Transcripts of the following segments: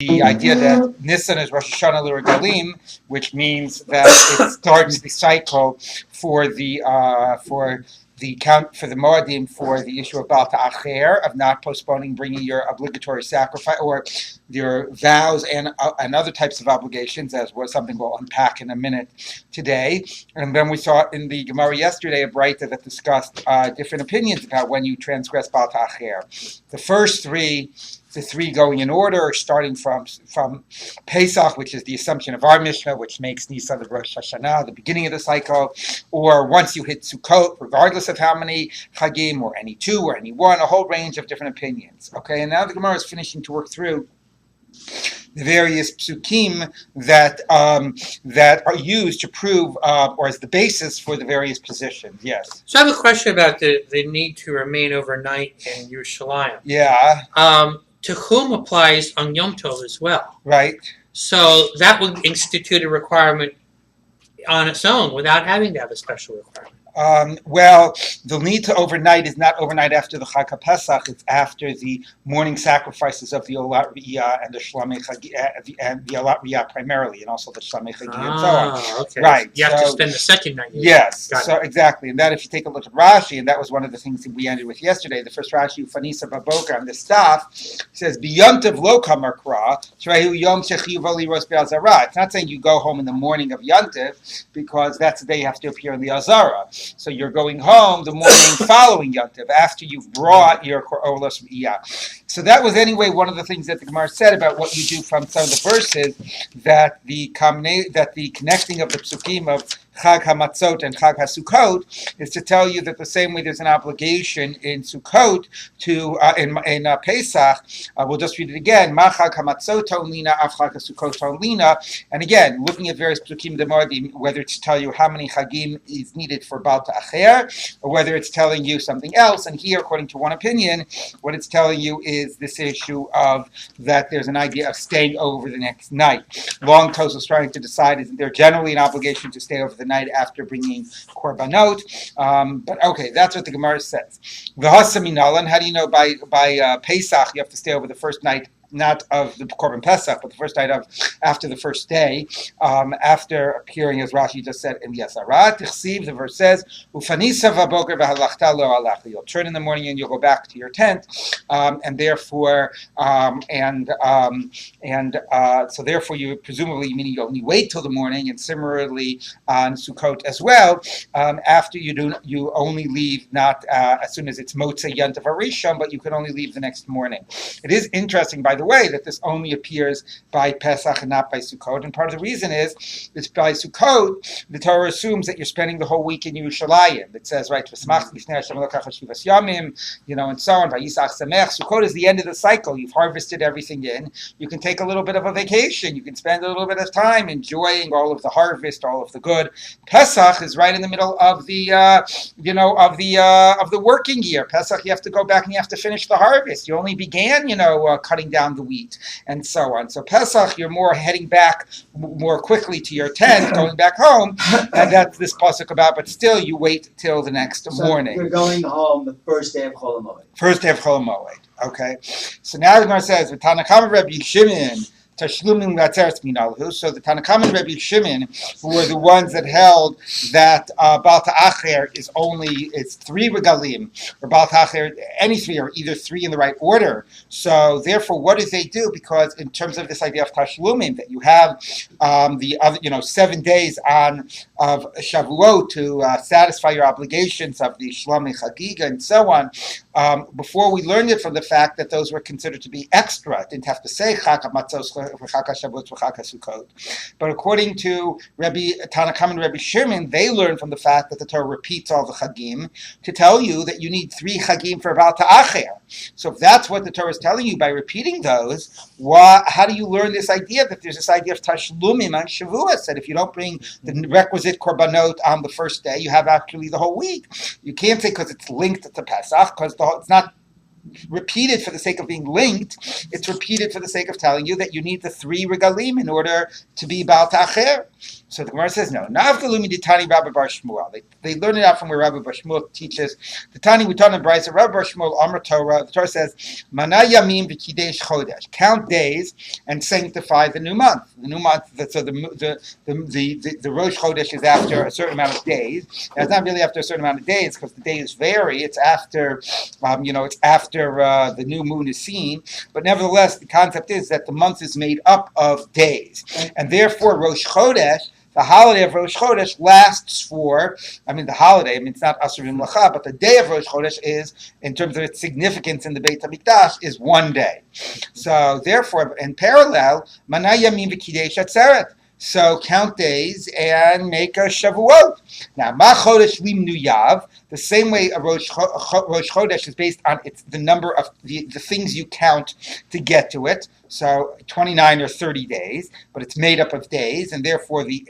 the idea that Nisan is Rosh Hashanah l'Regalim, which means that it starts the cycle for the count for the Moedim for the issue of Baal Ta'acher, of not postponing bringing your obligatory sacrifice or your vows and other types of obligations, as was something we'll unpack in a minute today. And then we saw in the Gemara yesterday a Breita that discussed different opinions about when you transgress Baal Ta'acher. The three going in order, starting from Pesach, which is the assumption of our Mishnah, which makes Nisan the Rosh Hashanah, the beginning of the cycle, or once you hit Sukkot, regardless of how many Chagim, or any two, or any one, a whole range of different opinions. Okay, and now the Gemara is finishing to work through the various psukim that are used to prove, or as the basis for the various positions. Yes. So I have a question about the need to remain overnight in Yerushalayim. Yeah. To whom applies on Yom Tov as well. Right. So that would institute a requirement on its own without having to have a special requirement. Well, the need to overnight is not overnight after the Chag HaPesach. It's after the morning sacrifices of the Olat Riyah and the Shlamei Chagi, and the Olat Riyah primarily, and also the Shlamei Chagi and so on. Okay. Right. You have to spend the second night. Yes. So exactly, and that if you take a look at Rashi, and that was one of the things that we ended with yesterday. The first Rashi, Ufanisa Baboka, on the staff says B'Yontiv Lo Kamar Kra Shrehu Yom Shechiv Ali Ros Be'Azara. It's not saying you go home in the morning of Yontiv, because that's the day you have to appear in the Azara. So you're going home the morning following Yontiv, after you've brought your Olas Riyah. So that was anyway one of the things that the Gemara said about what you do from some of the verses, that the connecting of the psukim of Chag HaMatzot and Chag HaSukkot is to tell you that the same way there's an obligation in Sukkot to in Pesach. We'll just read it again. Ma Chag HaMatzot Tonlina, Av Chag HaSukkot Tonlina. And again, looking at various psukim demodim, whether it's to tell you how many chagim is needed for Baal Ta'acher, or whether it's telling you something else. And here, according to one opinion, what it's telling you is this issue of that there's an idea of staying over the next night. Long Tos was trying to decide, is there generally an obligation to stay over the night after bringing korbanot? But okay, that's what the Gemara says. V'hasaminalan, how do you know by Pesach you have to stay over the first night, not of the Korban Pesach, but the first night of after the first day, after appearing, as Rashi just said, in the Yazarat. The verse says, "Ufanisa v'boker v'halachta lo halach." You'll turn in the morning and you'll go back to your tent, and therefore, so therefore, you presumably, meaning you only wait till the morning, and similarly on Sukkot as well. After you only leave not as soon as it's Motzei Yontiv Harishon, but you can only leave the next morning. It is interesting, by the way, that this only appears by Pesach and not by Sukkot. And part of the reason is by Sukkot, the Torah assumes that you're spending the whole week in Yerushalayim. It says, right, and so on. Sukkot is the end of the cycle. You've harvested everything in. You can take a little bit of a vacation. You can spend a little bit of time enjoying all of the harvest, all of the good. Pesach is right in the middle of the working year. Pesach, you have to go back and you have to finish the harvest. You only began, cutting down the wheat and so on. So Pesach, you're more heading back more quickly to your tent, going back home, and that's this pasuk about. But still, you wait till the next morning. You're going home the first day of Chol HaMoed. First day of Chol HaMoed. Okay. So now the Gemara says, "V'tanakam Rabbi Shimon." So the Tanakam and Rabbi Shimon, who were the ones that held that Baal Ta'acher it's 3 regalim, or Baal Ta'acher, any 3, or either 3 in the right order. So therefore, what do they do? Because in terms of this idea of Tashlumim, that you have the other, 7 days of Shavuot to satisfy your obligations of the Shlamei Chagiga and so on. Before we learned it from the fact that those were considered to be extra, didn't have to say Chag HaMatzos, Chag HaShavuot, Chag HaSukkot. But according to Tanakam and Rabbi Shimon, they learned from the fact that the Torah repeats all the Chagim to tell you that you need 3 Chagim for Baal Ta'acher. So if that's what the Torah is telling you by repeating those, how do you learn this idea that there's this idea of Tashlumim on Shavuos, that if you don't bring the requisite korbanot on the first day, you have actually the whole week? You can't say because it's linked to Pesach, because it's not repeated for the sake of being linked. It's repeated for the sake of telling you that you need the 3 regalim in order to be Baal Ta'acher. So the Gemara says no. Navgalumi ditani Rabbi Bar Shmuel. They learn it out from where Rabbi Bar Shmuel teaches. The Tani we taught in Brisa. Rabbi Bar Shmuel Amar Torah. The Torah says Mana Yamim v'Kidesh Chodesh. Count days and sanctify the new month. The new month. So the Rosh Chodesh is after a certain amount of days. Now, it's not really after a certain amount of days because the days vary. It's after it's after the new moon is seen. But nevertheless, the concept is that the month is made up of days, and therefore Rosh Chodesh. The holiday of Rosh Chodesh lasts for, the holiday, it's not Asur V'Mlacha, but the day of Rosh Chodesh is, in terms of its significance in the Beit HaMikdash, is one day. So, therefore, in parallel, Mana Yamim V'Kidesh Atzeret. So, count days and make a Shavuot. Now, Ma Chodesh Limnu Yav, the same way a Rosh Chodesh is based on the number of the things you count to get to it. So 29 or 30 days, but it's made up of days, and therefore the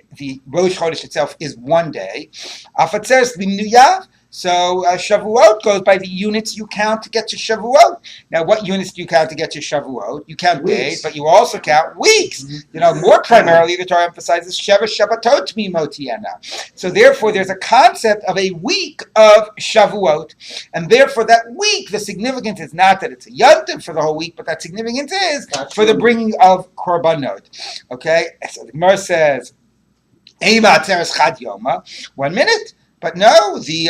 Rosh Chodesh itself is one day. Afatzeres Limnu Yav. So Shavuot goes by the units you count to get to Shavuot. Now, what units do you count to get to Shavuot? You count weeks. Days, but you also count weeks. Mm-hmm. More primarily, the Torah emphasizes Sheva Shabbatot Mimotiena. So therefore, there's a concept of a week of Shavuot, and therefore that week, the significance is not that it's a yontif for the whole week, but that significance is for the bringing of korbanot. Okay, so the Gemara says, "Ema atzeres chad yoma." 1 minute. But no, maybe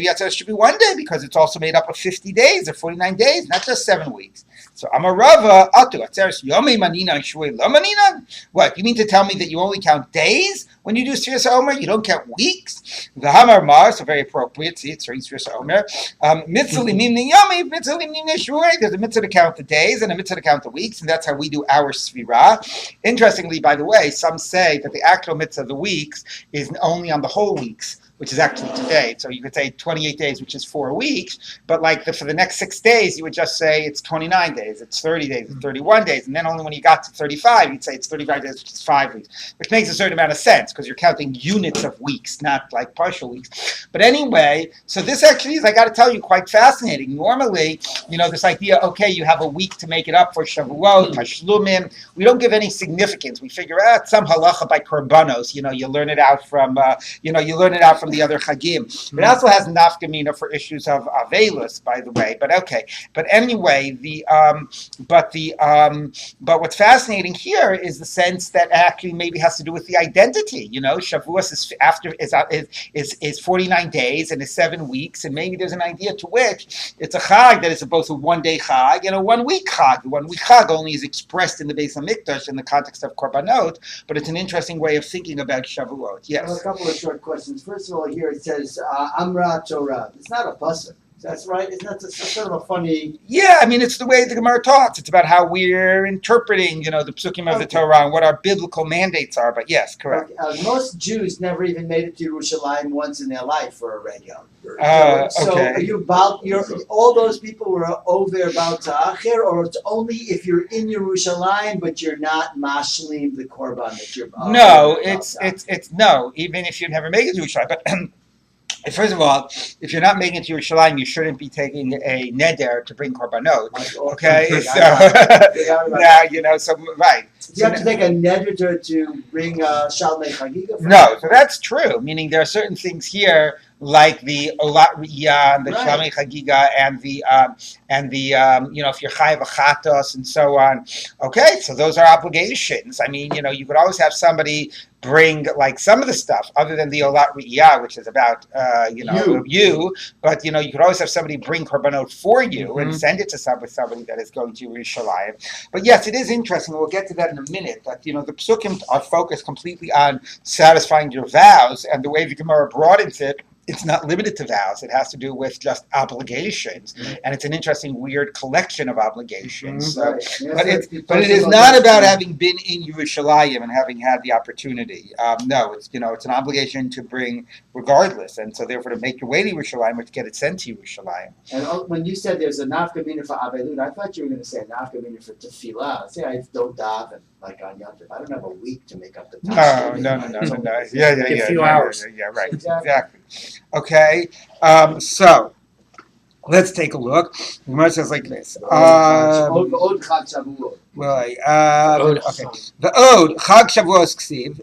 Atzeres should be 1 day because it's also made up of 50 days or 49 days, not just 7 weeks. So Amarava Atu Atzeres Yomi Manina and Shuei Lo Manina. What, you mean to tell me that you only count days when you do Sfiras Omer? You don't count weeks? The Hamar Mar, so very appropriate. See, it's Sfiras Omer. Mitzvah Limnim Yomi, Mitzvah Limnim Shuei. There's a mitzvah to count the days and a mitzvah to count the weeks, and that's how we do our Sfirah. Interestingly, by the way, some say that the actual mitzvah of the weeks is only on the whole weeks, which is actually today. So you could say 28 days, which is 4 weeks, but for the next 6 days, you would just say it's 29 days, it's 30 days, it's 31 days, and then only when you got to 35, you'd say it's 35 days, which is 5 weeks, which makes a certain amount of sense, because you're counting units of weeks, not like partial weeks. But anyway, so this actually is, I got to tell you, quite fascinating. Normally, this idea, okay, you have a week to make it up for Shavuot, Tashlumim, we don't give any significance. We figure out some halacha by korbanos, you learn it out from, the other chagim. It also has nafkamina for issues of avelus, by the way. But okay. But anyway, but what's fascinating here is the sense that actually maybe has to do with the identity. Shavuos is 49 days and is 7 weeks, and maybe there's an idea to which it's a chag that is both a 1 day chag and a 1 week chag. The 1 week chag only is expressed in the Beis HaMikdash in the context of korbanot, but it's an interesting way of thinking about Shavuot. Yes. A couple of short questions. First of all, here it says Amra Torah. It's not a pasuk. That's right. Isn't that sort of a funny? Yeah, it's the way the Gemara talks. It's about how we're interpreting, the psukim of the Torah and what our biblical mandates are. But yes, correct. Most Jews never even made it to Yerushalayim once in their life for a regular. So okay. All those people were over about Ta'achir, or it's only if you're in Yerushalayim, but you're not mashlim the korban that you're. No, it's no. Even if you never make it to Yerushalayim, but. First of all, if you're not making it to Yerushalayim, you shouldn't be taking a neder to bring korbanot. Okay, so right. Do you have to take a neder to bring shalmei chagiga? No, so that's true. Meaning there are certain things here like the olat riyah and the shalmei chagiga and the if you're chayav achatos and so on. Okay, so those are obligations. You could always have somebody bring some of the stuff other than the olat riyah, which is about you. But you could always have somebody bring korbanot for you and send it to somebody that is going to Yerushalayim. But yes, it is interesting. We'll get to that in a minute. That the psukim are focused completely on satisfying your vows, and the way the Gemara broadens it. It's not limited to vows. It has to do with just obligations, and it's an interesting, weird collection of obligations. So, but it is not about having been in Yerushalayim and having had the opportunity. No, it's it's an obligation to bring regardless, and so therefore to make your way to Yerushalayim or to get it sent to Yerushalayim. And when you said there's a nafkamina for avelut, I thought you were going to say a nafkamina for tefillah. Say I don't daven like on Yom Tov. I don't have a week to make up the time. No. Yeah. A few hours. Yeah, right. Exactly. Okay, so let's take a look. The Gemara says like this. Well, Ode okay. Chag. The Ode Chag Shavuos Ksiv.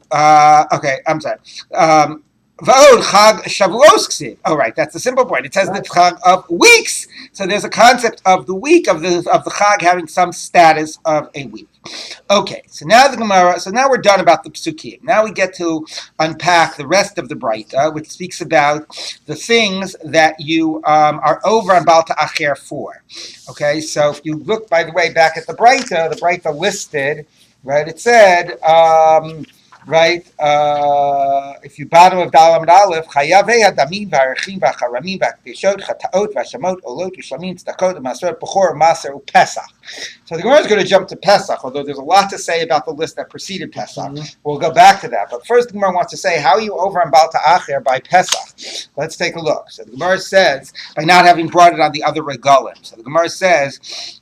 Okay, I'm sorry. V'od Chag Shavuos Ksiv. Oh, right, that's the simple point. It says the Chag of weeks. So there's a concept of the week of the Chag having some status of a week. Okay, so now the Gemara. So now we're done about the psukim. Now we get to unpack the rest of the Breita, which speaks about the things that you are over on Baal Ta'acher for. Okay, so if you look, by the way, back at the Breita listed, right? It said, right? If you bottom of Dalam and Aleph, Chayavei Hadamim v'Arachim v'Charamim v'Akdeshot Chataot v'Shamot Olot v'Shlamim Tzedakot Masorot Bechor Maser uPesach. So the Gemara is going to jump to Pesach, although there's a lot to say about the list that preceded Pesach. We'll go back to that. But first, the Gemara wants to say, how are you over on Baal Ta'acher by Pesach? Let's take a look. So the Gemara says, by not having brought it on the other regalim. So the Gemara says,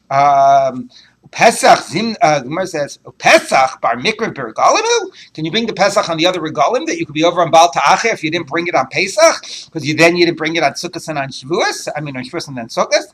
Pesach, the Gemara says, Pesach bar mikra bergalimu? Can you bring the Pesach on the other regalim that you could be over on Baal Ta'acher if you didn't bring it on Pesach? Because you didn't bring it on Sukkot and on Shavuos? I mean, on Shavuos and then Sukkot?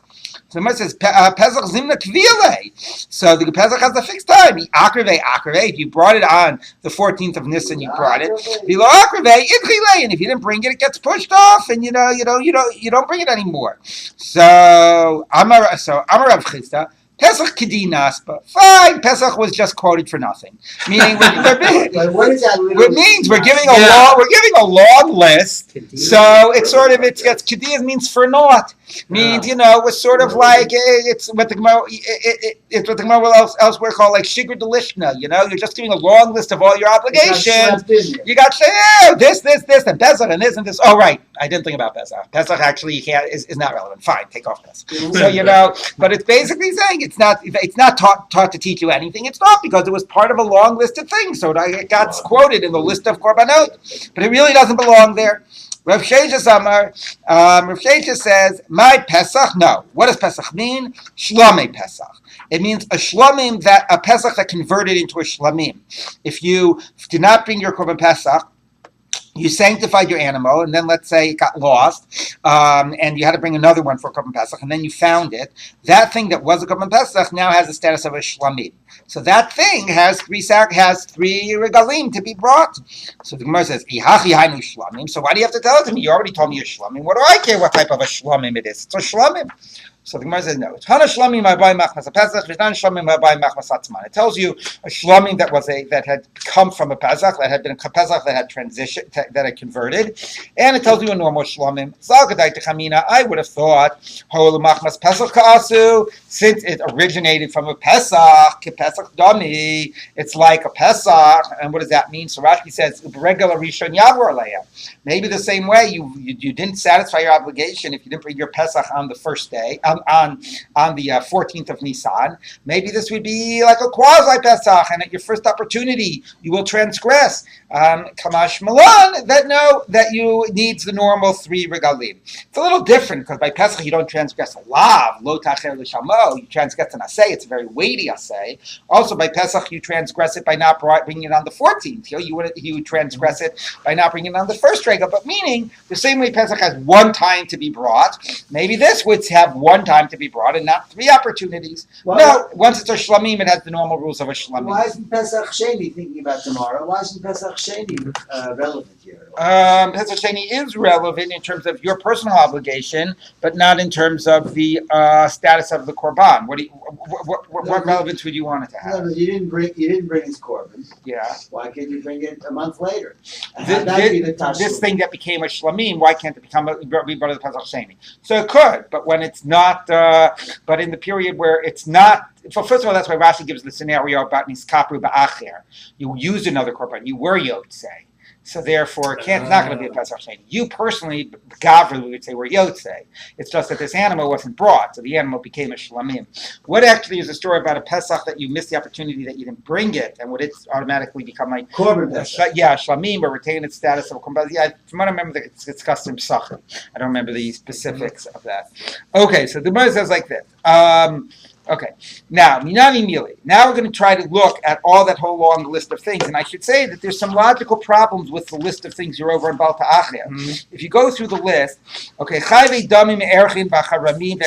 So the Gemara says, Pesach zimna kvile. So the Pesach has a fixed time. Akreve. If you brought it on the 14th of Nisan, you brought it. Below akreve, idchile. And if you didn't bring it, it gets pushed off, and you don't bring it anymore. So Amar Rav Chisda. Pesach Kedi Naspa. Fine, Pesach was just quoted for nothing. Meaning, what does that it means we're giving a long list. So it's sort of Kedi means for naught. Means it's sort of like it's what the Gemara will elsewhere call like Shigur Delishna. You're just giving a long list of all your obligations. You got this, and Pesach, and this, and this. Oh, right, I didn't think about Pesach. Pesach actually is not relevant. Fine, take off Pesach. So but it's basically saying it's not taught to teach you anything. It's not, because it was part of a long list of things. So it got quoted in the list of korbanot, but it really doesn't belong there. Rav Shesha says, my Pesach, no. What does Pesach mean? Shlomei Pesach. It means a Shlomim, a Pesach that converted into a Shlomim. If you did not bring your Korban Pesach, you sanctified your animal, and then let's say it got lost, and you had to bring another one for a Korban Pesach, and then you found it. That thing that was a Korban Pesach now has the status of a Shlamim. So that thing has three regalim to be brought. So the Gemara says, Ihachi hainu shlamim. So why do you have to tell it to me? You already told me a shlamim. What do I care what type of a shlamim it is? It's a shlamim. So the Gemara says, no. It tells you a shlamim that had come from a Pesach, that had been a Pesach that had transitioned, that had converted, and it tells you a normal shlamim. I would have thought, since it originated from a Pesach, Pesach Dami, it's like a Pesach, and what does that mean? So Rashi says, maybe the same way you didn't satisfy your obligation if you didn't bring your Pesach on the first day, on the 14th of Nisan. Maybe this would be like a quasi Pesach, and at your first opportunity you will transgress. Kamash Malan, that you needs the normal 3 regalim. It's a little different, because by Pesach you don't transgress a lav, lo tacher l'shamo. You transgress an asay. It's a very weighty asay. Also by Pesach you transgress it by not bringing it on the 14th. You would transgress it by not bringing it on the first regel. But meaning the same way Pesach has one time to be brought, maybe this would have one time to be brought and not 3 opportunities. Once it's a shlamim, it has the normal rules of a shlamim. Why isn't Pesach Sheni, thinking about tomorrow, why isn't Pesach Sheni relevant here? Pesach Sheni is relevant in terms of your personal obligation, but not in terms of the status of the korban. What relevance would you want it to have? No, you didn't bring his korban. Yeah. Why can't you bring it a month later? This thing that became a shlamim, why can't it be brought to the Pesach Sheni? So it could, but when it's not, but in the period where it's not. So first of all, that's why Rashi gives the scenario about niskapru ba'acher. You used another korban. You were yotzei. So therefore, it's not going to be a Pesach Sheni. You personally, Gavri, we would say, were yotzei. It's just that this animal wasn't brought, so the animal became a shlamim. What actually is the story about a Pesach that you missed the opportunity that you didn't bring it, and would it automatically become like korban Pesach? Shlamim, but retain its status of a korban? Yeah, from what I remember, it's discussed in Psachim. I don't remember the specifics of that. Okay, so the Gemara says like this. Okay. Now, Minani Mili. Now we're going to try to look at all that whole long list of things. And I should say that there's some logical problems with the list of things you're over in Balta Achia. If you go through the list, okay, Chayve Damim Erchin Bacharamim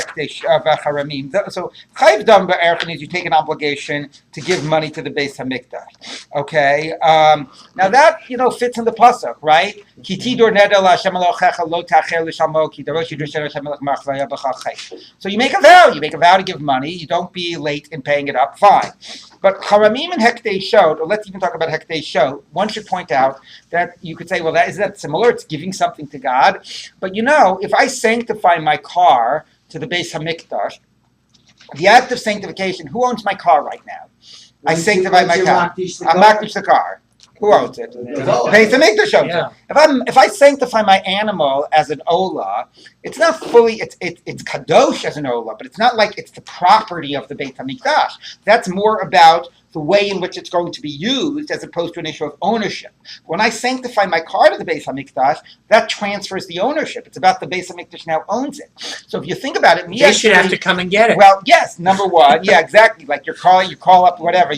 Bacharamim. So Chayv Dam Erchin is you take an obligation to give money to the Beis Hamikdash. Okay. Now that fits in the pasuk, right? Kitidor Nedel Hashem Elochecha Lo Tacher L'Shamo Ki Darosh Yidrosher Hashem Elok Machvaya B'Chachay. So you make a vow. You make a vow to give money. You don't be late in paying it up. Fine. But Haramim and Hektei Shot, or let's even talk about Hektei Shot, one should point out that you could say, well, isn't that similar? It's giving something to God. But if I sanctify my car to the Beis Hamikdash, the act of sanctification, who owns my car right now? I sanctify my car. I'm makdish the car. Who owns it? Beis Hamikdash owns it. If I sanctify my animal as an olah, it's not fully, it's kadosh as an olah, but it's not like it's the property of the Beis Hamikdash. That's more about the way in which it's going to be used as opposed to an issue of ownership. When I sanctify my car to the Beis Hamikdash, that transfers the ownership. It's about the Beis Hamikdash now owns it. So if you think about it, they should have to come and get it. Well, yes, number one, yeah, exactly. Like you call up whatever,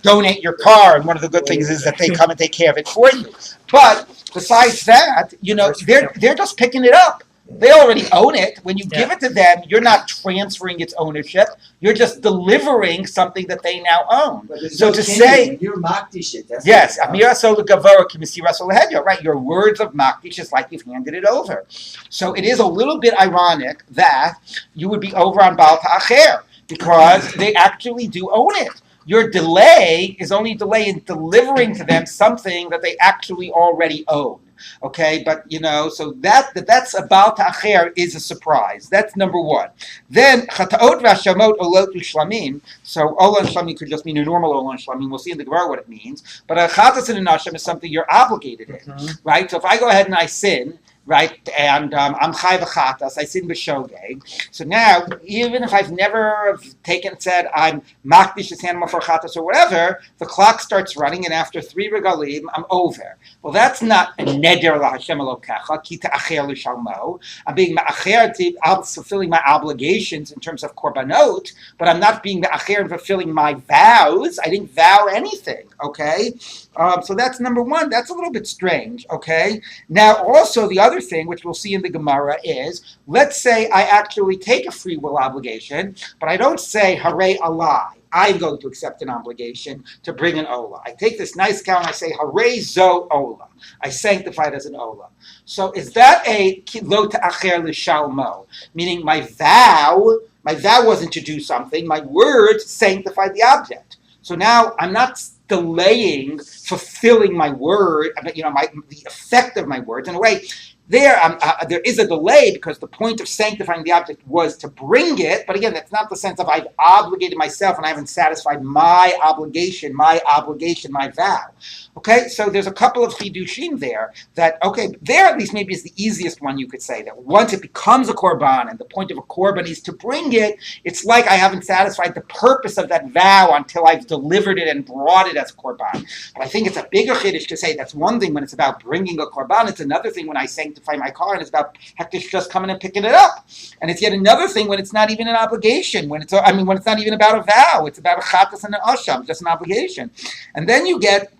donate your car, and one of the good things is that they come and take care of it for you. But besides that, they're just picking it up. They already own it. When you give it to them, you're not transferring its ownership. You're just delivering something that they now own. So to say, you're makdish it. Yes, Amira Sola Gavara Kimisira Solahedya, right? Your words of makdish is like you've handed it over. So it is a little bit ironic that you would be over on Baal Ta'acher because they actually do own it. Your delay is only delay in delivering to them something that they actually already own. Okay, but so that's about ta'acher is a surprise. That's number one. Then chataot v'hashamot olot u'shlamim. So olah and shlamim could just mean a normal olah and shlamim. We'll see in the Gemara what it means. But a chatas and a nasham is something you're obligated in, right? So if I go ahead and I sin, right, and I'm chai v'chatas, I sin b'shogeg. So now, even if I've never said I'm makdish this animal for chatas or whatever, the clock starts running, and after 3 regalim, I'm over. Well, that's not a neder laHashem Elokecha, ki ta'acher l'shalmo. I'm being ma'acher, fulfilling my obligations in terms of korbanot, but I'm not being ma'acher and fulfilling my vows. I didn't vow anything, okay? So that's number one. That's a little bit strange, okay? Now, also, the other thing, which we'll see in the Gemara, is, let's say I actually take a free will obligation, but I don't say, hare alai, I'm going to accept an obligation to bring an olah. I take this nice cow and I say, hare zo olah. I sanctify it as an olah. So is that a lo ta'acher l'shalmo? Meaning my vow wasn't to do something, my words sanctified the object. So now I'm not delaying fulfilling my word, the effect of my words. In a way, there is a delay because the point of sanctifying the object was to bring it. But again, that's not the sense of I've obligated myself and I haven't satisfied my obligation, my vow. Okay, so there's a couple of chidushim there that, there at least maybe is the easiest one you could say, that once it becomes a korban and the point of a korban is to bring it, it's like I haven't satisfied the purpose of that vow until I've delivered it and brought it as a korban. But I think it's a bigger chiddush to say that's one thing when it's about bringing a korban. It's another thing when I sanctify my car and it's about hektish just coming and picking it up. And it's yet another thing when it's not even an obligation, when it's not even about a vow. It's about a chatas and an asham, just an obligation. And then you get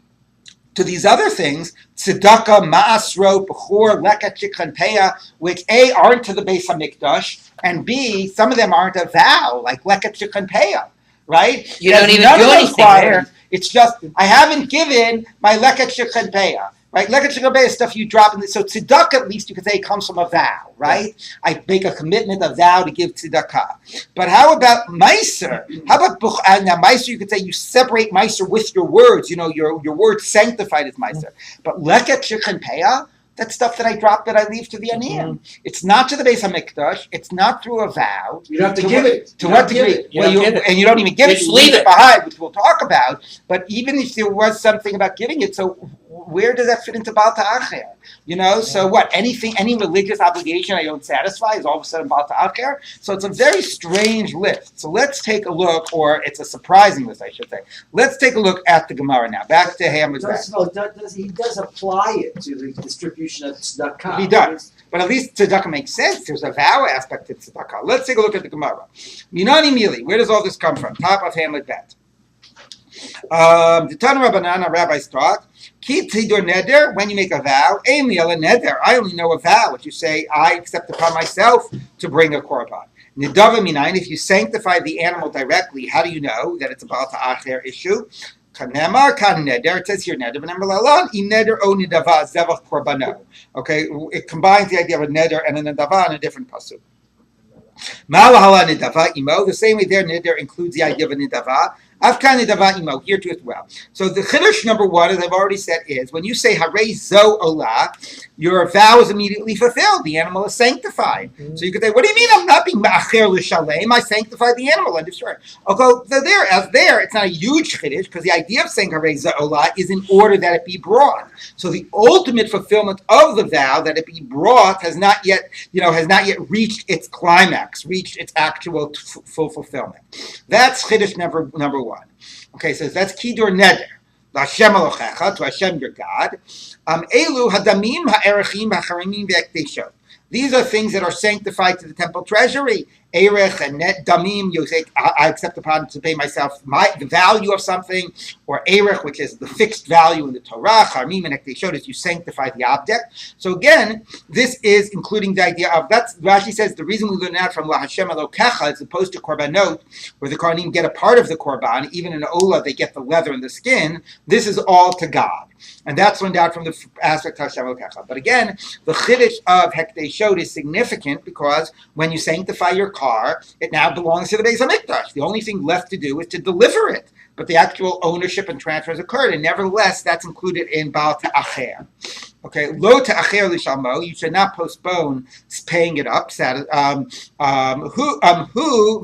to these other things, tzedakah, ma'asro, bechor, leket, shikhan, peah, which A, aren't to the Beis Hamikdash, and B, some of them aren't a vow, like leket, shikhan, peah, right? You don't even do anything there. It's just, I haven't given my leket, shikhan, peah. Right, leket shikhan peah is stuff you drop in. So tzedakah, at least you could say, comes from a vow, right? Yeah. I make a commitment, a vow to give tzedakah. But how about meiser? How about now meiser? You could say you separate meiser with your words. Your words sanctified as meiser. But leket shikhan peah, that's stuff that I drop that I leave to the aniyim. It's not to the Beis Hamikdash. It's not through a vow. You don't have to give it. To what degree? And you don't even give it. You leave it behind, which we'll talk about. But even if there was something about giving it, so where does that fit into Baal Ta'acher? So what? Any religious obligation I don't satisfy is all of a sudden Baal Ta'acher? So it's a very strange list. So let's take a look, or it's a surprising list, I should say. Let's take a look at the Gemara now. Back to Hammer's back. He does apply it to the distribution of tzedakah. He does. But at least tzedakah makes sense. There's a vow aspect to tzedakah. Let's take a look at the Gemara. Minani Mili. Where does all this come from? Top of Hamlet Bet. The Tana Rabbanan, rabbis taught, Ki tidur neder, when you make a vow, Ein li ela neder, I only know a vow, which you say, I accept upon myself to bring a korban. Nidava minayin, if you sanctify the animal directly, how do you know that it's a Baal Ta'acher issue? Kanemar kan neder, it says here neder, v'nemar lalan, im neder o nidava zevach korbano. Okay, it combines the idea of a neder and a nidava in a different pasuk. Ma'alahala nidava imo, the same way there, neder includes the idea of a nidava. Afkan nidava imo, here too as well. So the chiddush number one, as I've already said, is when you say harei zo olah, your vow is immediately fulfilled. The animal is sanctified. Mm-hmm. So you could say, what do you mean I'm not being ma'acher l'shalem? I sanctified the animal. And destroy. Okay, so there, it's not a huge chiddush because the idea of saying harei zo olah is in order that it be brought. So the ultimate fulfillment of the vow that it be brought has not yet reached its climax, reached its actual full fulfillment. That's chiddush number one. Okay, so that's kidur neder. L'Hashem Elochecha, to Hashem your God. Elu hadamim ha'erechim ha'charimim ve'ekdeshot. These are things that are sanctified to the temple treasury. Erech and net damim, you say, I accept upon to pay myself the value of something, or erech, which is the fixed value in the Torah. Charimim and ekdeshot is you sanctify the object. So again, this is including the idea of, that's, Rashi says, the reason we learn that from L'Hashem Elokecha as opposed to korbanot, where the kohanim get a part of the korban, even in Olah they get the leather and the skin. This is all to God. And that's learned out from the aspect of Hashem Elokecha. But again, the chiddush of Hekdeshot is significant because when you sanctify your car, it now belongs to the Beis HaMikdash. The only thing left to do is to deliver it. But the actual ownership and transfer has occurred, and nevertheless, that's included in Baal Ta'acher. Okay, lo ta'acher l'shalmo, you should not postpone paying it up. Hu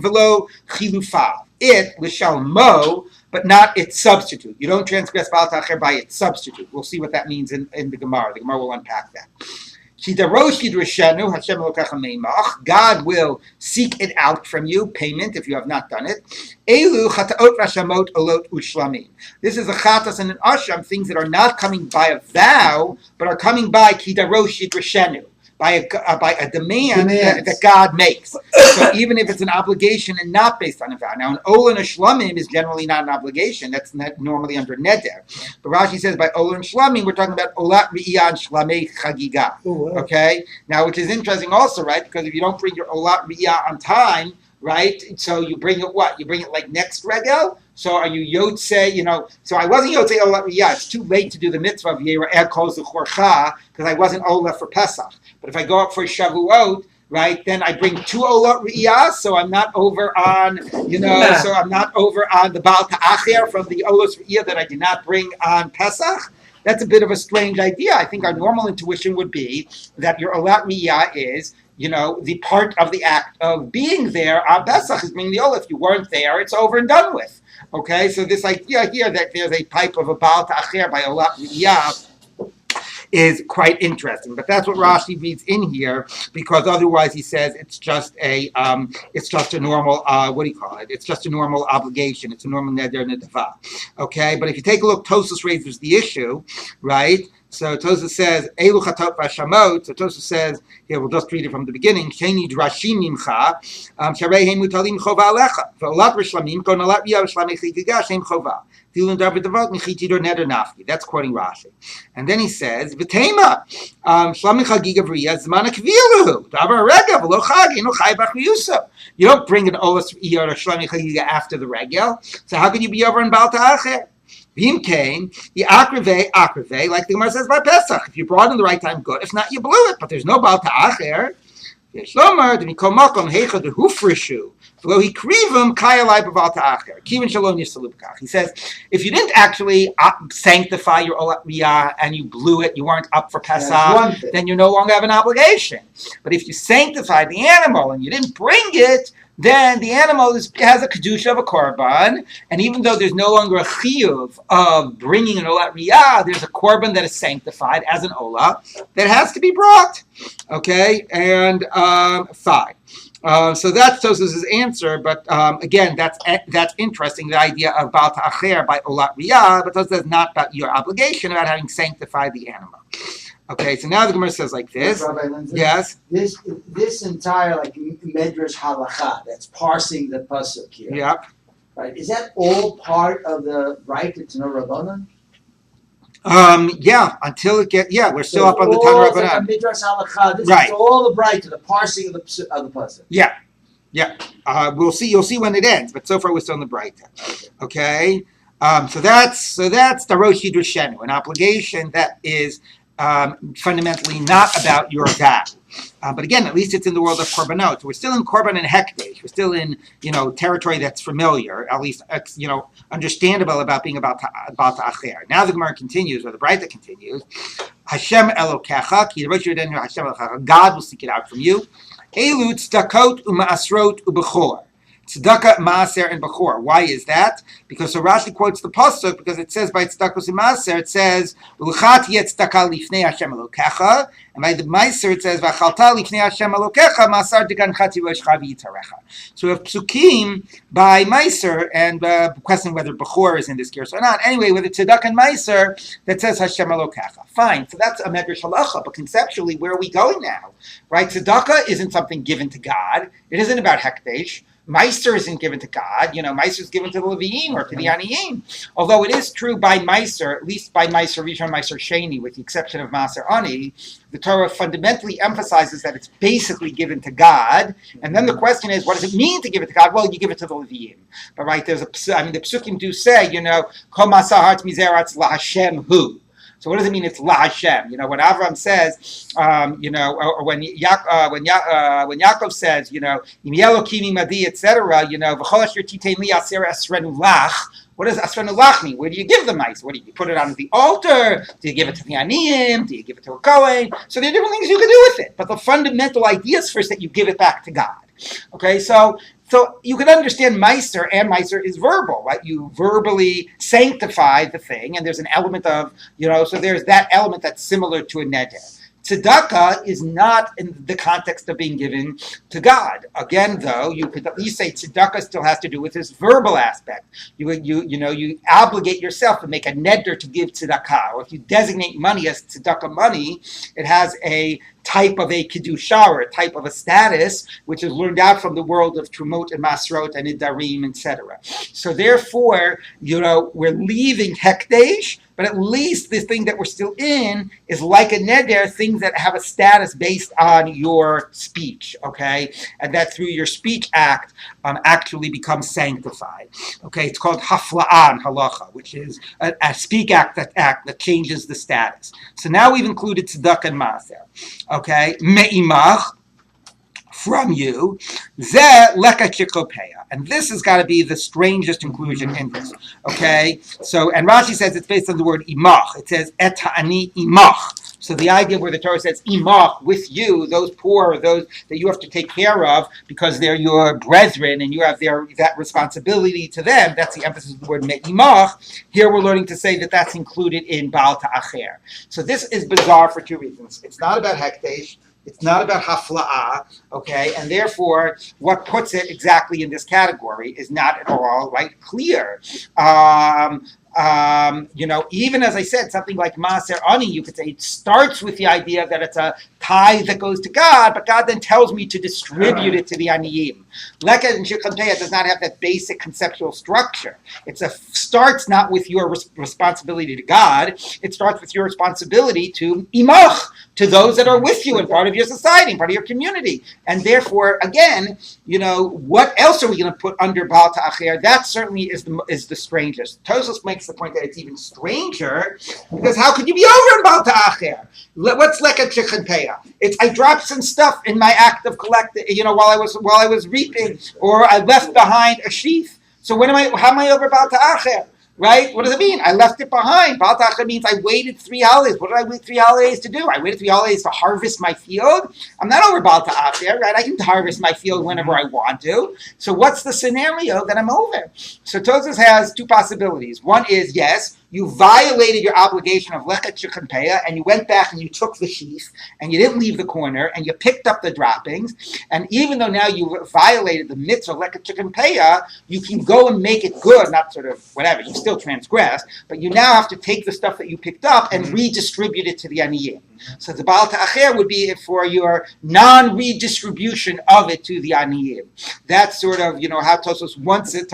velo chilufav, it l'shalmo, but not its substitute. You don't transgress Baal Ta'acher by its substitute. We'll see what that means in the Gemara. The Gemara will unpack that. God will seek it out from you, payment, if you have not done it. This is a chatas and an asham, things that are not coming by a vow, but are coming by kidarosh yidreshenu, by a demand that God makes. So even if it's an obligation and not based on a vow. Now, an olah and a shlamim is generally not an obligation. That's not normally under neder. But Rashi says by olah and shlamim, we're talking about olat riyah and shlamei chagiga. Okay? Now, which is interesting also, right? Because if you don't bring your olat riyah on time, right? So you bring it what? You bring it like next regel? So are you yotze, so I wasn't yotze olah riyah. It's too late to do the mitzvah of Yera'eh kol zechorcha because I wasn't olah for Pesach. But if I go up for Shavuot, right, then I bring 2 olah riyah, so I'm not over on, so I'm not over on the Baal Ta'acher from the olah riyah that I did not bring on Pesach. That's a bit of a strange idea. I think our normal intuition would be that your olah riyah is, the part of the act of being there on Pesach is bringing the olah. If you weren't there, it's over and done with. Okay, so this idea here that there's a type of a Baal Ta'acher by olah riyah is quite interesting, but that's what Rashi reads in here because otherwise he says it's just a normal It's just a normal obligation. It's a normal neder nedava. Okay, but if you take a look, Tosfos raises the issue, right? So Tosfos says Elu chatot v'shamot. So Tosfos says here, we'll just read it from the beginning. Sheni drashim mimcha sharei hem mutalim chova alecha v'olat v'shlamim kon olat riyah v'shlamei chigiga shem chova. That's quoting Rashi. And then he says, V'tema, Shlamim Chagiga V'riyah Zman HaKviluhu, Davar Regel, V'lo Chag, Eno Chai B'ach V'yusah. You don't bring an Olas Riyah or Shlamim Chagiga after the Regel, so how can you be over in Baal Ta'acher? V'im came, the Akrivei, like the Gemara says by Pesach. If you brought in the right time, good. If not, you blew it. But there's no Baal Ta'acher. Shlomer, the Mikomakom Heicha the Hufrishu. He says, if you didn't actually sanctify your olat riyah and you blew it, you weren't up for Pesach, then you no longer have an obligation. But if you sanctified the animal and you didn't bring it, then the animal has a kedusha of a korban, and even though there's no longer a chiyuv of bringing an olat riyah, there's a korban that is sanctified as an olah that has to be brought. Okay, and fine. So that's Tosfos' answer, but again, that's interesting, the idea of Baal Ta'acher by Olat Riyah, but Tosfos is not about your obligation about having sanctified the animal. Okay, so now the Gemara says like this. Rabbi Linzer, yes? This entire like Medrash halacha that's parsing the pasuk here. Yep. Right? Is that all part of the right to know Rabbanan? Yeah, until it we're still up on the Tanu Rabbanan. Like Midrash halacha. This Right. is all the right to the parsing of the pasuk. Yeah. We'll see. You'll see when it ends, but so far we're still in the bright. Okay. So that's the Rosh Hidrushenu, an obligation that is fundamentally not about your vow. But again, at least it's in the world of korbanot. So we're still in korban and hekdesh. We're still in territory that's familiar, at least understandable about being about ta'acher. Now the Gemara continues, or the Braita continues. Hashem Elokecha, ki Hashem Elokecha. God will seek it out from you. Elu tzedakot u'ma'asrot u'bechor. Tzedakah, Maaser, and Bechor. Why is that? Because so Rashi quotes the pasuk because it says by Tzedakos and Maaser it says V'luchat yet tzedakah lifnei Hashem Elokecha, and by the Maaser it says V'chalta lifnei Hashem Elokecha Maasar degan chati v'eshcha v'yitarecha. So we have psukim by Maaser and questioning whether Bechor is in this case or not. Anyway, with the Tzedakah and Maaser that says Hashem Elokecha. Fine, so that's a medrash halacha. But conceptually, where are we going now? Right? Tzedakah isn't something given to God. It isn't about hekdesh. Meiser isn't given to God, Meiser is given to the Leviim or to the Aniyim. Although it is true by Meiser, at least by Meiser Rishon, Meiser Sheni, with the exception of Maaser Ani, the Torah fundamentally emphasizes that it's basically given to God. And then the question is, what does it mean to give it to God? Well, you give it to the Leviim. But right, the Psukim do say, Kol Masah Hart Mizeratz La Hashem Hu. So what does it mean? It's La Hashem. When Avram says, or when Yaakov says, Im Yelokimi Madi, etc. V'chol asher titein li aser asrenu lach. What does asrenu lach mean? Where do you give the mice? What do you put it on the altar? Do you give it to the aniyim? Do you give it to a kohen? So there are different things you can do with it. But the fundamental idea is first that you give it back to God. Okay, so you can understand Meiser, and Meiser is verbal, right? You verbally sanctify the thing, and there's an element of, so there's that element that's similar to a neder. Tzedakah is not in the context of being given to God. Again, though, you could at least say tzedakah still has to do with this verbal aspect. You obligate yourself to make a neder to give tzedakah. Or if you designate money as tzedakah money, it has a type of a kedusha, or a type of a status, which is learned out from the world of trumot and masrot and idarim, etc. So therefore, we're leaving hekdesh, but at least this thing that we're still in is like a neder, things that have a status based on your speech, okay? And that through your speech act actually becomes sanctified. Okay, it's called hafla'an halacha, which is a speak act that changes the status. So now we've included tzedakah and maaser. Okay, me'imach, from you, ze leka chikopeya. And this has got to be the strangest inclusion in this. Okay, so, and Rashi says it's based on the word imach. It says et ha'ani imach. So the idea where the Torah says imach, with you, those poor, those that you have to take care of because they're your brethren and you have that responsibility to them, that's the emphasis of the word me'imach. Here we're learning to say that that's included in Baal Ta'acher. So this is bizarre for two reasons. It's not about hekdesh. It's not about hafla'ah, okay? And therefore, what puts it exactly in this category is not at all, right, clear. Even as I said, something like Maaser Ani, you could say it starts with the idea that it's a tithe that goes to God, but God then tells me to distribute it to the Aniyim. Leka and Shikhanteya does not have that basic conceptual structure. It starts not with your responsibility to God, it starts with your responsibility to imach, to those that are with you and part of your society, part of your community. And therefore, again, what else are we going to put under Baal Ta'acher? That certainly is the strangest. Tosfos makes the point that it's even stranger, because how could you be over in Baal Ta'acher? What's Leka Chichanpeya? I dropped some stuff in my act of collecting, while I was reaping, or I left behind a sheaf. So how am I over Baal Ta'acher? Right? What does it mean? I left it behind. Baal Ta'achir means I waited 3 holidays. What did I wait 3 holidays to do? I waited 3 holidays to harvest my field. I'm not over Baal Ta'achir, right? I can harvest my field whenever I want to. So what's the scenario that I'm over? So Tosfos has 2 possibilities. One is, yes, you violated your obligation of lechet shechem peah, and you went back and you took the sheaf, and you didn't leave the corner, and you picked up the droppings, and even though now you violated the mitzvah of lechet shechem peah, you can go and make it good, not sort of whatever, you still transgress, but you now have to take the stuff that you picked up and redistribute it to the aniyim. So the Baal Ta'achir would be for your non-redistribution of it to the aniyim. That's sort of, how Tosfos wants it,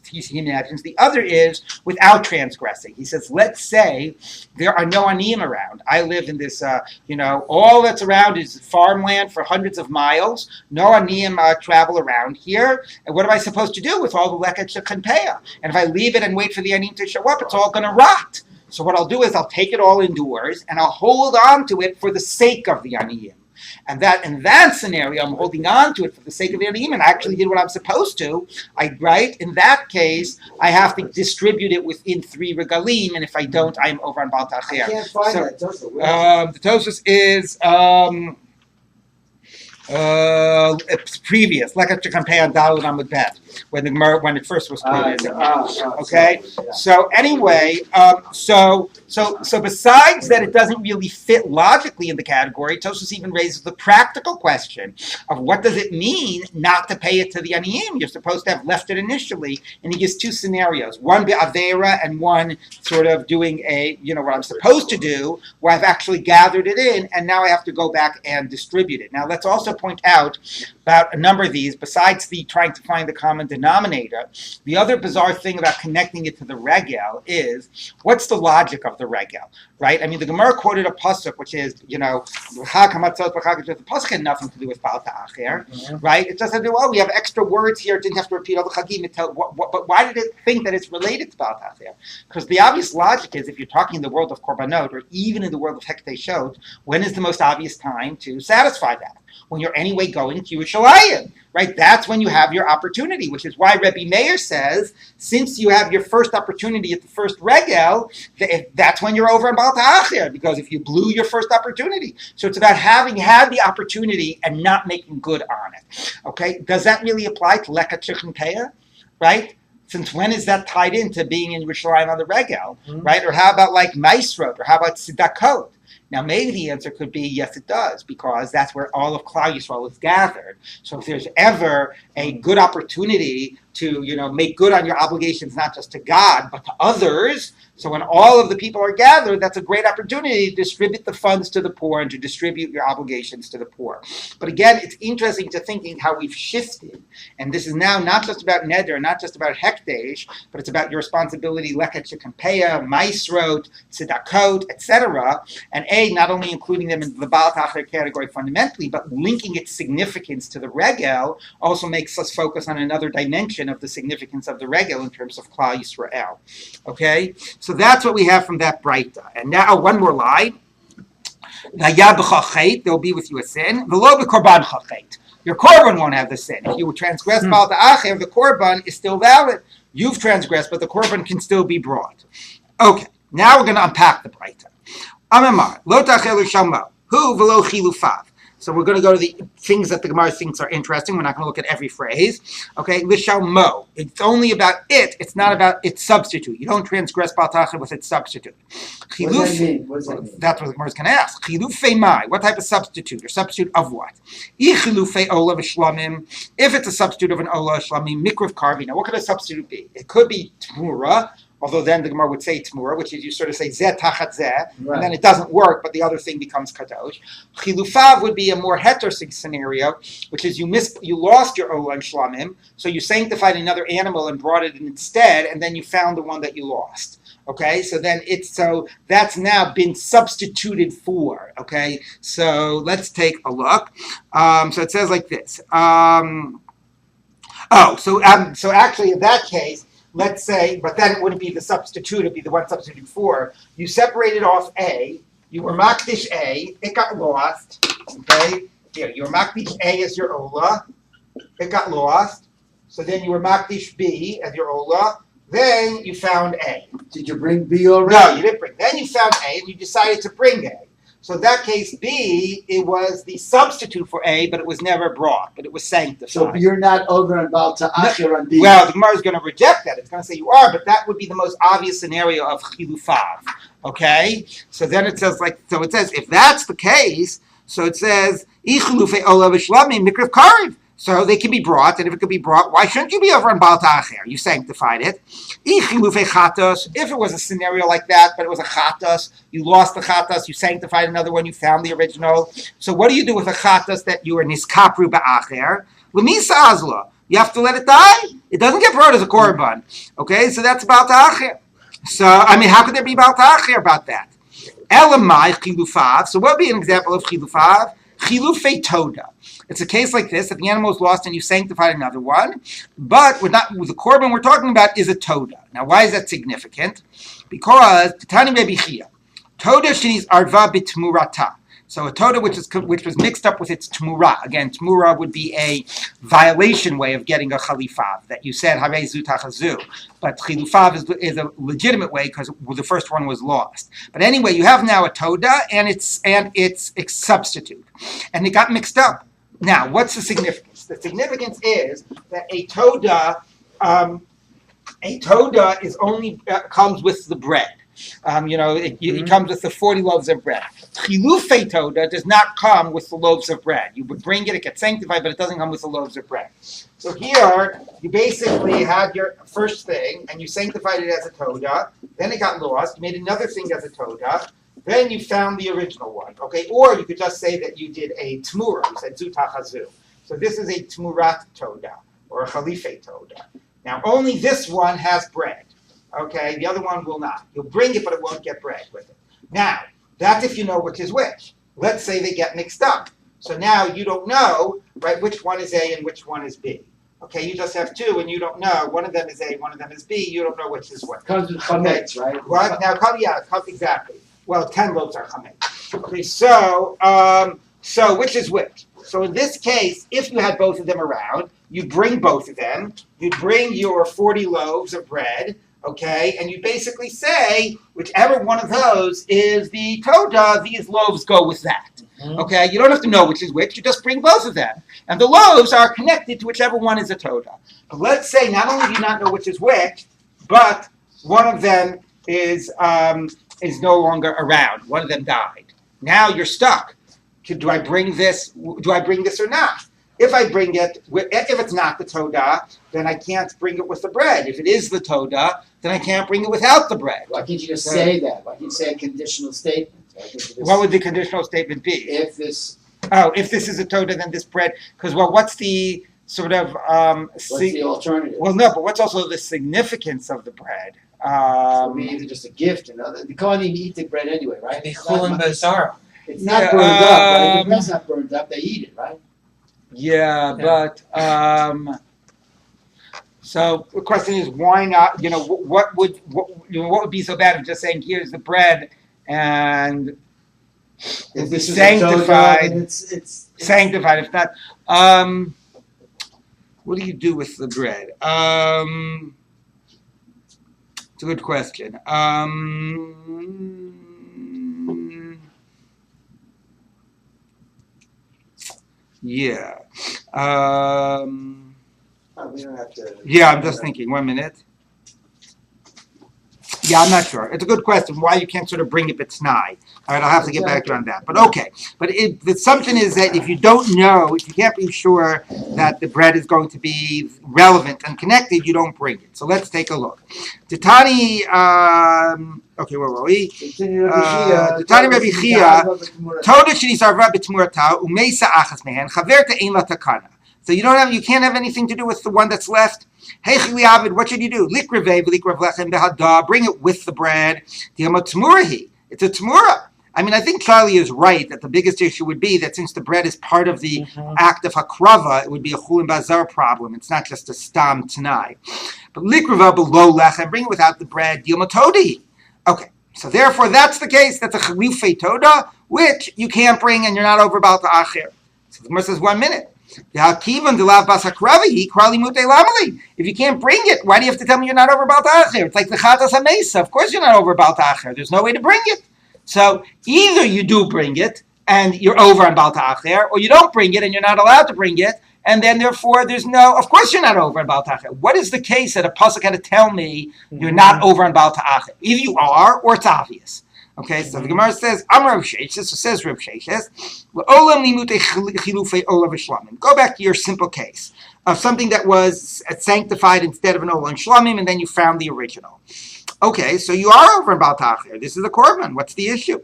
he imagines. The other is without transgressing. He says, let's say there are no aniyim around. I live in this, all that's around is farmland for hundreds of miles. No aniyim travel around here. And what am I supposed to do with all the lechet shechem peah? And if I leave it and wait for the aniyim to show up, it's all going to rot. So what I'll do is I'll take it all indoors and I'll hold on to it for the sake of the aniyim. And that in that scenario, I'm holding on to it for the sake of the aniyim, and I actually did what I'm supposed to. In that case, I have to distribute it within 3 regalim, and if I don't, I'm over on Baal Ta'achir. I can't find that Tosfos. The Tosfos is it's previous, lechet shechem peah on Daled Amud Bet, when it first was quoted. Okay, so anyway, so besides that, it doesn't really fit logically in the category. Tosfos even raises the practical question of what does it mean not to pay it to the aniyim? You're supposed to have left it initially, and he gives 2 scenarios: one be'avera and one sort of doing what I'm supposed to do, where I've actually gathered it in, and now I have to go back and distribute it. Now let's also point out about a number of these, besides the trying to find the common denominator, the other bizarre thing about connecting it to the regel is, what's the logic of the regel, right? I mean, the Gemara quoted a pasuk, which is, the pasuk had nothing to do with Baal Ta'achir, right? It just had to do, we have extra words here, it didn't have to repeat all the chagim, but why did it think that it's related to Baal Ta'achir? Because the obvious logic is, if you're talking in the world of korbanot, or even in the world of hekteshot, when is the most obvious time to satisfy that? When you're anyway going to Yerushalayim, right? That's when you have your opportunity, which is why Rabbi Meir says, since you have your first opportunity at the first regel, that's when you're over in Baal Ta'achir, because if you blew your first opportunity. So it's about having had the opportunity and not making good on it. Okay? Does that really apply to lechet shechem peah, right? Since when is that tied into being in Yerushalayim on the regel, right? Or how about like Maisrot, or how about Tzedakot? Now, maybe the answer could be yes, it does, because that's where all of Klal Yisrael is gathered. So if there's ever a good opportunity to, make good on your obligations, not just to God, but to others, so when all of the people are gathered, that's a great opportunity to distribute the funds to the poor and to distribute your obligations to the poor. But again, it's interesting to thinking how we've shifted. And this is now not just about neder, not just about hekdesh, but it's about your responsibility, lechet shechem peah, maisrot, tzedakot, etc. And not only including them in the Baal Ta'achir category fundamentally, but linking its significance to the regel also makes us focus on another dimension of the significance of the regel in terms of Klal Yisrael. Okay? So that's what we have from that Breita. And now one more line. They'll be with you a sin. Your korban won't have the sin. If you transgress Baal Ta'achir, the korban is still valid. You've transgressed, but the korban can still be brought. Okay, now we're going to unpack the Breita. Amemar, lo ta'achelu shamo, hu v'lo chilufav. So we're going to go to the things that the Gemara thinks are interesting. We're not going to look at every phrase. Okay, lishalmo. It's only about it. It's not about its substitute. You don't transgress Baal Ta'achir with its substitute. What does that mean? What does that mean? That's what the Gemara is going to ask. Chilufei mai. What type of substitute? Or substitute of what? Chilufei ola v'shlamim. If it's a substitute of an ola shlamim, mikriv karvi. Now, what could a substitute be? It could be tmura. Although then the Gemara would say tmura, which is you sort of say zeh tachat zeh, and then it doesn't work, but the other thing becomes kadosh. Chilufav would be a more heter scenario, which is you lost your ola and shlamim, so you sanctified another animal and brought it in instead, and then you found the one that you lost. Okay, so then that's now been substituted for. Okay, so let's take a look. So it says like this. So actually in that case, let's say, but then it wouldn't be the substitute, it'd be the one substituted for. You separated off A, you were makdish A, it got lost, okay? Here, you were makdish A as your ola, it got lost. So then you were makdish B as your ola, Then you found A. Did you bring B already? No, you didn't bring. Then you found A, and you decided to bring A. So in that case, B, it was the substitute for A, but it was never brought, but it was sanctified. So you're not over and about to Acher on B. Well, the Gemara is going to reject that. It's going to say you are, but that would be the most obvious scenario of chilufav. Okay? So then it says, if that's the case, so it says, ichilufei olav shlamim mikrav karev. So they can be brought, and if it could be brought, why shouldn't you be over on Baal Ta'acher? You sanctified it. If it was a scenario like that, but it was a chatas, you lost the chatas, you sanctified another one, you found the original. So what do you do with a chatas that you are niskapru ba'acher? L'misa azla. You have to let it die. It doesn't get brought as a korban. Okay, so that's Baal Ta'acher. So, how could there be Baal Ta'acher about that? Elamai chilufav. So what would be an example of chilufav? Chilufei toda. It's a case like this, that the animal is lost and you sanctified another one, but with the korban we're talking about is a toda. Now, why is that significant? Because Tani Rabbi Chia, toda shenis arva bitmurata. So a toda which was mixed up with its tmura. Again, tmura would be a violation way of getting a chalifav, that you said harezu tachazu. But chilufav is a legitimate way because the first one was lost. But anyway, you have now a toda and its substitute, and it got mixed up. Now, what's the significance? The significance is that a toda is only comes with the bread. It comes with the 40 loaves of bread. Chilufei toda does not come with the loaves of bread. You would bring it gets sanctified, but it doesn't come with the loaves of bread. So here, you basically had your first thing, and you sanctified it as a toda. Then it got lost. You made another thing as a toda. Then you found the original one, okay? Or you could just say that you did a tmura. You said zu tachazu. So this is a tmurat toda, or a chalifei toda. Now, only this one has bread, okay? The other one will not. You'll bring it, but it won't get bread with it. Now, that's if you know which is which. Let's say they get mixed up. So now you don't know, right, which one is A and which one is B. Okay, you just have two, and you don't know. One of them is A, one of them is B. You don't know which is which. Comes with chametz, right? Right? Now, exactly. Well, 10 loaves are chametz. Okay, so which is which? So in this case, if you had both of them around, you'd bring both of them. You'd bring your 40 loaves of bread, okay, and you basically say, whichever one of those is the toda, these loaves go with that. Okay, you don't have to know which is which. You just bring both of them, and the loaves are connected to whichever one is a toda. But let's say not only do you not know which is which, but one of them is no longer around. One of them died. Now you're stuck. Do I bring this? Do I bring this or not? If I bring it, if it's not the toda, then I can't bring it with the bread. If it is the toda, then I can't bring it without the bread. Why can't you just say that? Why can't you say a conditional statement? What would the conditional statement be? If this is a toda, then this bread. Because what's the sort of what's the alternative? Well, no, but what's also the significance of the bread? Maybe just a gift. The Kohanim eat the bread anyway, right? It's not burned up, right? The bread's not burned up. They eat it, right? Yeah, but so the question is, why not? What would be so bad of just saying, here's the bread and it's sanctified? It's sanctified. If not, what do you do with the bread? It's a good question. Yeah. We don't have to. Yeah, I'm just thinking. 1 minute. Yeah, I'm not sure. It's a good question. Why you can't sort of bring it b'tnai? All right, I'll have to get back to you on that. But okay. But the assumption is that if you don't know, if you can't be sure that the bread is going to be relevant and connected, you don't bring it. So let's take a look. Titani, okay, where were we? Titani Rabbi Chia, Toda shenisarva b'tmurata umeisa achas mehen chaverta ein la takana. So you can't have anything to do with the one that's left. Hey, what should you do? Bring it with the bread. It's a tmura. I think Charlie is right that the biggest issue would be that since the bread is part of the act of hakrava, it would be a chulin bazar problem. It's not just a stam tanai. But likrava below lechem, bring it without the bread. Okay, so therefore that's the case. That's a chalifei toda, which you can't bring and you're not over about the acher. So the Gemara says 1 minute. If you can't bring it, why do you have to tell me you're not over Baal Ta'acher? It's like the Chatas HaMesa. Of course you're not over Baal Ta'acher. There's no way to bring it. So either you do bring it and you're over on Baal Ta'acher, or you don't bring it and you're not allowed to bring it, and then therefore there's no, of course you're not over on Baal Ta'acher. What is the case that a pasuk had to tell me you're not over on Baal Ta'acher? Either you are, or it's obvious. Okay, so the Gemara says, Amar Rav Sheshes, so says Rav Sheshes, go back to your simple case of something that was sanctified instead of an Ola and Shlamim, and then you found the original. Okay, so you are over in Baal Ta'acher. This is the Korban. What's the issue?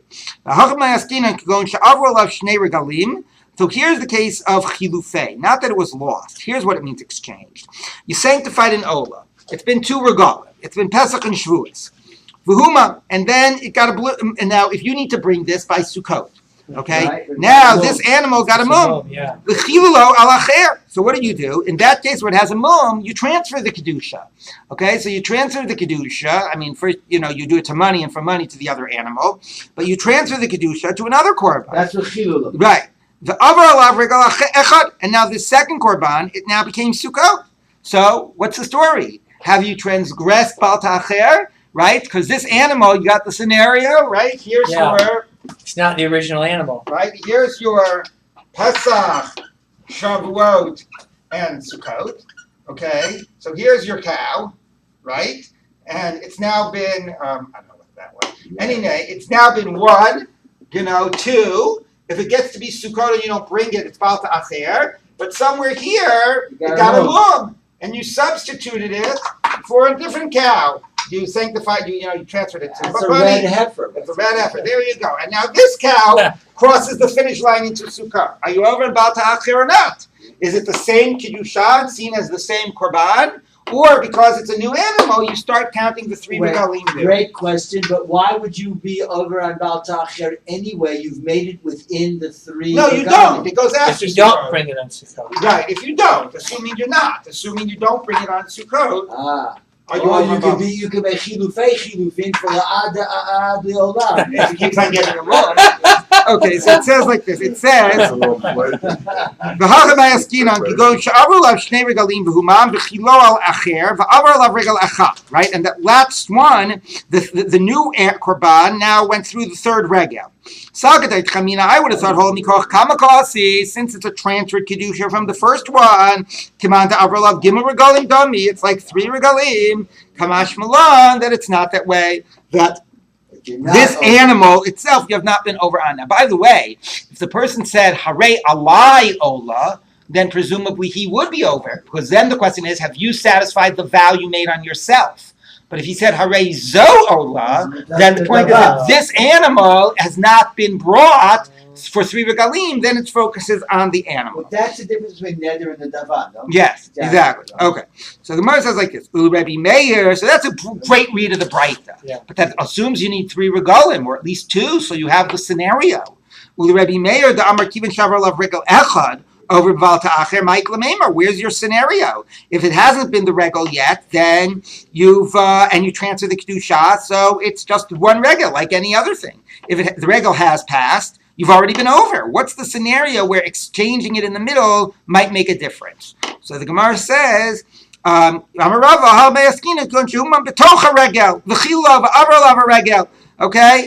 So here's the case of Chilufei. Not that it was lost. Here's what it means exchanged. You sanctified an Ola. It's been 2 regalim. It's been Pesach and Shavuos. V'huma, and then it got a blue. And now, if you need to bring this by Sukkot, okay? Right. Now this animal got a mum. The chilulo al acher. So what do? In that case, where it has a mum, you transfer the kedusha. Okay, so you transfer the kedusha. I mean, first, you do it to money, and from money to the other animal, but you transfer the kedusha to another korban. That's what chilulo. Right. The avar alav regal echad, and now the second korban, it now became Sukkot. So what's the story? Have you transgressed Baal Ta'acher? Right? Because this animal, you got the scenario, right? Here's your... It's not the original animal. Right? Here's your Pesach, Shavuot, and Sukkot. Okay? So here's your cow, right? And it's now been, I don't know what that was. Anyway, it's now been 1, 2. If it gets to be Sukkot and you don't bring it, it's Baal Ta'acher. But somewhere here, it got a mum. And you substituted it for a different cow. You sanctified, you transferred it to a red heifer. It's a red heifer. There you go. And now this cow crosses the finish line into Sukkah. Are you over in Baal Ta'acher or not? Is it the same Kiddushan, seen as the same Korban? Or because it's a new animal, you start counting the 3 regalim there? Great question, but why would you be over on Baal Ta'acher anyway? You've made it within the 3 No, you don't. It goes after If you don't bring it on Sukkot. Right, if you don't, assuming you're not. Assuming you don't bring it on Sukkot. You could make chilufin for the ad leolam. If it keeps on getting them wrong. Okay, so it says like this. It says, right? And that last one, the new korban now went through the 3rd regel. I would have thought, since it's a transferred kedusha from the first one, it's like 3 regalim. Kamash malan, that it's not that way. That this animal itself, you have not been over on. Now, by the way, if the person said Hare alai ola, then presumably he would be over, because then the question is, have you satisfied the value made on yourself? But if he said Hare zo ola, then the point is that this animal has not been brought for 3 regalim, then it focuses on the animal. But that's the difference between neder and the davar, no? Yes, exactly. Okay. So the Gemara says like this, Rabbi Meir, so that's a great read of the Breita. Yeah. But that assumes you need 3 regalim, or at least 2, so you have the scenario. Rabbi Meir, the Amar Kivin Shavar Lav Regal Echad, over Baal Ta'acher, Mike Lamemar. Where's your scenario? If it hasn't been the regal yet, then you've and you transfer the kedusha, so it's just 1 regal, like any other thing. If the regal has passed, you've already been over. What's the scenario where exchanging it in the middle might make a difference? So the Gemara says, okay,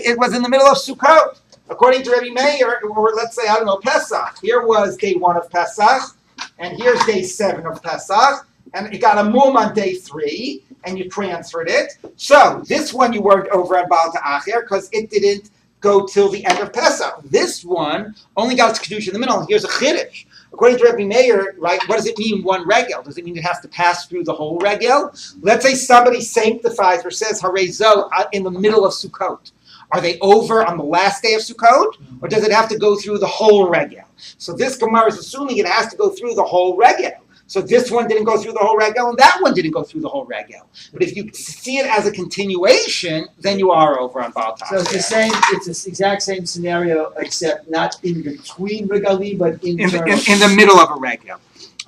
it was in the middle of Sukkot. According to Rabbi Meir, or let's say, Pesach. Here was day 1 of Pesach, and here's day 7 of Pesach, and it got a mum on day 3, and you transferred it. So this one you weren't over on Baal Ta'acher because it didn't go till the end of Pesach. This one only got its kedusha in the middle. Here's a chiddush. According to Rabbi Meir, right, what does it mean 1 regel? Does it mean it has to pass through the whole regel? Let's say somebody sanctifies or says Harezo in the middle of Sukkot. Are they over on the last day of Sukkot, or does it have to go through the whole regel? So this Gemara is assuming it has to go through the whole regel. So this one didn't go through the whole regel, and that one didn't go through the whole regel. But if you see it as a continuation, then you are over on Baal Ta'acher. So it's the same. It's the exact same scenario, except not in between regalim, but in the middle of a regel.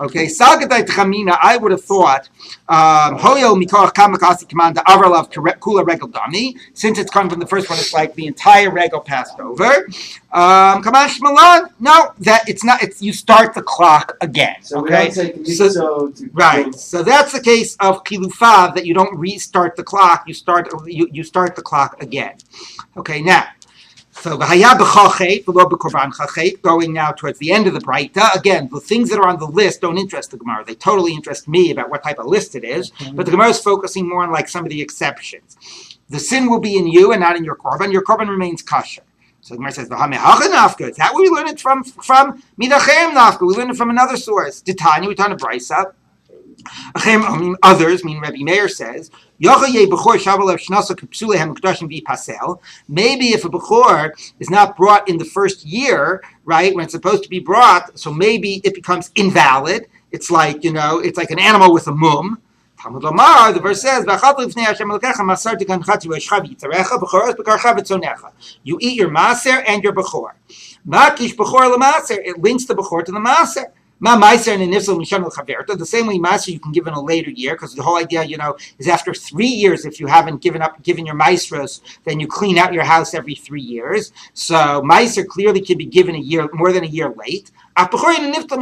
Okay, Salgadai Tchamina, I would have thought, Hoyo Mikoch Kamakasi Command Avralav Kula Regal Dami. Since it's come from the first one, it's like the entire regal passed over. Kamash Malan, no, that it's not. It's you start the clock again. So okay, we don't take right. So that's the case of Kilufav that you don't restart the clock. You start the clock again. Okay, now. So going now towards the end of the Breita. Again, the things that are on the list don't interest the Gemara. They totally interest me about what type of list it is. But the Gemara is focusing more on like some of the exceptions. The sin will be in you and not in your korban. Your korban remains kosher. So the Gemara says, is that where we learn it from? From Midachem Nafka. We learn it from another source. Titania, we turn to Breisa. Others, Rabbi Meir says, maybe if a Bechor is not brought in the first year, right, when it's supposed to be brought, so maybe it becomes invalid. It's like, it's like an animal with a mum. Talmud Lomar, the verse says, you eat your maser and your Bechor. It links the Bechor to the maser. The same way Meiser you can give in a later year, because the whole idea, is after 3 years, if you haven't given your Meisros, then you clean out your house every 3 years. So Meiser clearly can be given more than a year late. So even if the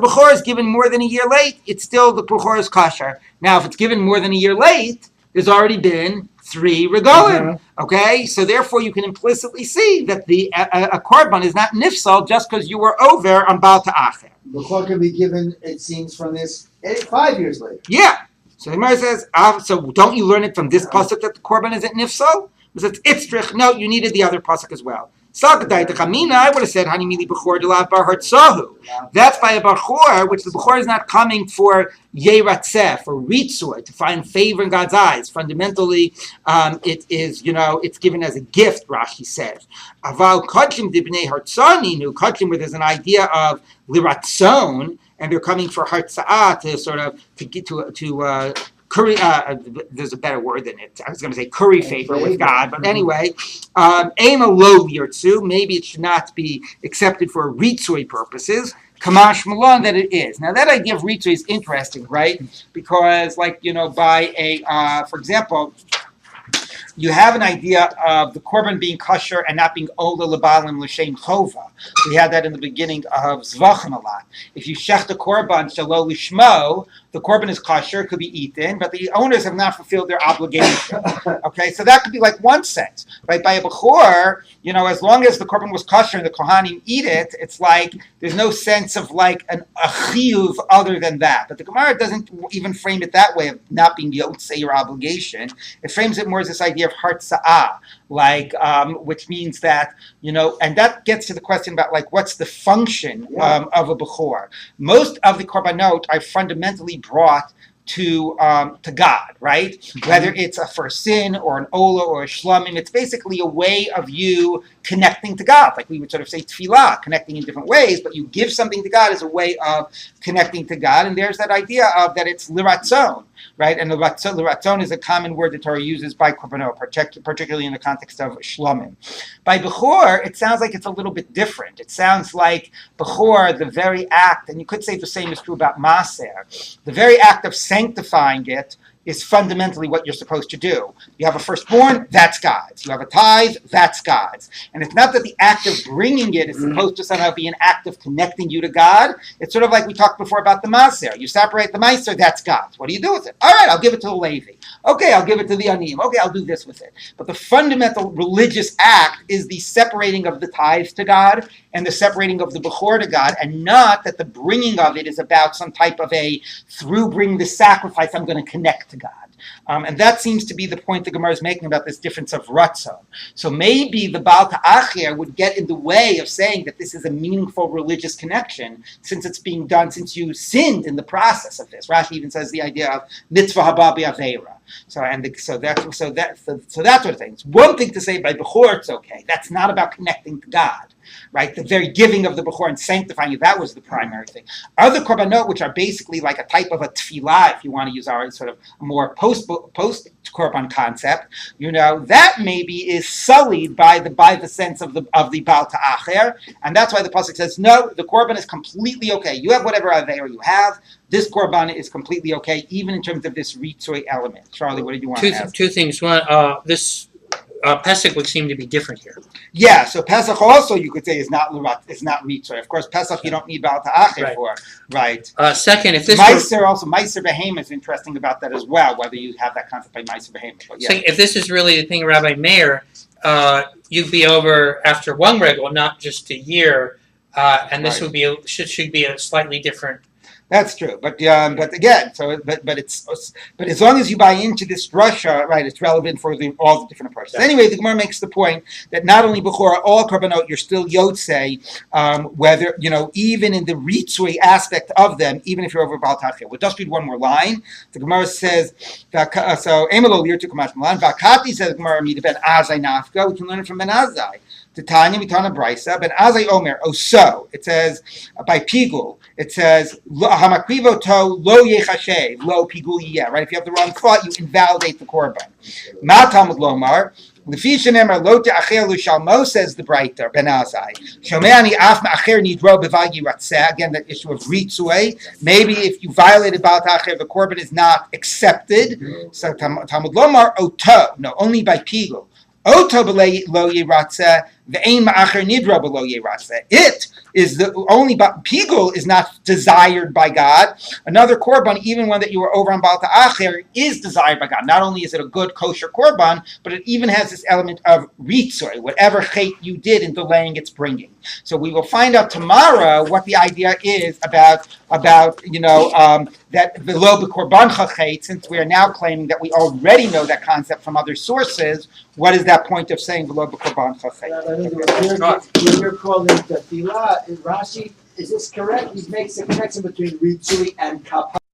Bechor is given more than a year late, it's still the Bechor is kosher. Now, if it's given more than a year late, there's already been 3 regalim. Okay, so therefore you can implicitly see that a korban is not nifsal just because you were over on Baal Ta'acher. The Bechor can be given, it seems, from this 5 years later. Yeah. So the Gemara says, so don't you learn it from this pasuk that the korban isn't nifsal? It says itzrich. No, you needed the other pasuk as well. I would have said Hanimili Bechor Delav Bar Hartzahu. That's by a Bechor, which the Bechor is not coming for Yeratzeh, for Ritzur, to find favor in God's eyes. Fundamentally, it is, it's given as a gift, Rashi says. Aval Kodshim Dibnei Hartzaninu, Kodshim, where there's an idea of Liratzon, and they're coming for Hartzah to sort of, to get to curry, there's a better word than it. I was going to say curry favor with God, but anyway, aim a low yirtzu. Maybe it should not be accepted for ritzui purposes. Kamash Malon that it is. Now that idea of ritzui is interesting, right? Because, by for example, you have an idea of the korban being kosher and not being ola lebalim l'shem chova. We had that in the beginning of Zvachim a lot. If you shech the korban shelo lishmo, the korban is kosher, it could be eaten, but the owners have not fulfilled their obligation. Okay, so that could be like one sense, right? By a bechor, as long as the korban was kosher and the kohanim eat it, it's like there's no sense of like a chiyuv other than that. But the Gemara doesn't even frame it that way of not being yotzei your obligation. It frames it more as this idea of hartza'ah, which means that, and that gets to the question about like what's the function of a bechor. Most of the korbanot are fundamentally brought to God, right? Whether it's for a sin or an ola or a shlomim, it's basically a way of you connecting to God. Like we would sort of say tefillah, connecting in different ways, but you give something to God as a way of connecting to God. And there's that idea of that it's liratzon, right? And liratzon is a common word that Torah uses by korbanot, particularly in the context of shlomim. By bechor, it sounds like it's a little bit different. It sounds like bechor, the very act, and you could say the same is true about maser, the very act of sanctifying it is fundamentally what you're supposed to do. You have a firstborn, that's God's. You have a tithe, that's God's. And it's not that the act of bringing it is supposed to somehow be an act of connecting you to God. It's sort of like we talked before about the Maser. You separate the Maser, that's God's. What do you do with it? All right, I'll give it to the Levi. Okay, I'll give it to the Aniyim. Okay, I'll do this with it. But the fundamental religious act is the separating of the tithe to God and the separating of the Bechor to God, and not that the bringing of it is about some type of through bringing the sacrifice, I'm going to connect to God. And that seems to be the point the Gemara is making about this difference of ratzon. So maybe the Baal Ta'acher would get in the way of saying that this is a meaningful religious connection, since it's being done, since you sinned in the process of this. Rashi even says the idea of mitzvah haba b'aveira. So that sort of thing. It's one thing to say by Bechor it's okay. That's not about connecting to God, right? The very giving of the Bechor and sanctifying it, that was the primary thing. Other korbanot, which are basically like a type of a tefillah, if you want to use our sort of more post korban concept, that maybe is sullied by the sense of the Baal Ta'acher, and that's why the pasuk says no, the korban is completely okay. You have whatever aveira you have. This korban is completely okay, even in terms of this ritzui element. Charlie, what did you want to ask? Two things. One, this Pesach would seem to be different here. Yeah, so Pesach also you could say is not ritzui. Of course, Pesach you don't need Baal Ta'acher for, right? Second, if this Meiser Behemoth is interesting about that as well. Whether you have that concept by Meiser Behemoth. Yeah. So if this is really the thing, Rabbi Meir, you'd be over after one regal, not just a year, and this would be should be a slightly different. That's true, but again, but as long as you buy into this drasha, right, it's relevant for all the different approaches. Yeah. Anyway, the Gemara makes the point that not only b'chora all korbanot, you're still yotzei, whether even in the ritzui aspect of them, even if you're over Baal Ta'acher. We'll just read one more line. The Gemara says, so Emelo lir to kamash malan. Vakati says the Gemara mida ben azai nafka. We can learn it from ben azai. Tanya mitana brisa ben azai omer. Oh, so it says by pigul. It says hamakrivo to lo yechashev lo pigul yeh. Right? If you have the wrong thought, you invalidate the korban. Ma Talmud lomar. Lefi shenemar lo te'acher l'shalmo, says the Breiter ben Azai. Shomeani af ma'acher nidro b'vagi ratzeh. Again, that issue of ritzui. Maybe if you violated Baal Ta'acher, the korban is not accepted. So Talmud lomar oto. No, only by pigul. Oto b'lo yiratzeh. Ve'ein ma'acher nidro b'lo yiratzeh. It is the only pigul is not desired by God. Another korban, even one that you were over on Baal Ta'acher, is desired by God. Not only is it a good kosher korban, but it even has this element of ritzoi, whatever chait you did in delaying its bringing. So we will find out tomorrow what the idea is about that v'lo b'korban chait. Since we are now claiming that we already know that concept from other sources, what is that point of saying v'lo b'korban chait? You're calling tefillah. Rashi, is this correct? He makes a connection between ritzui and kapara.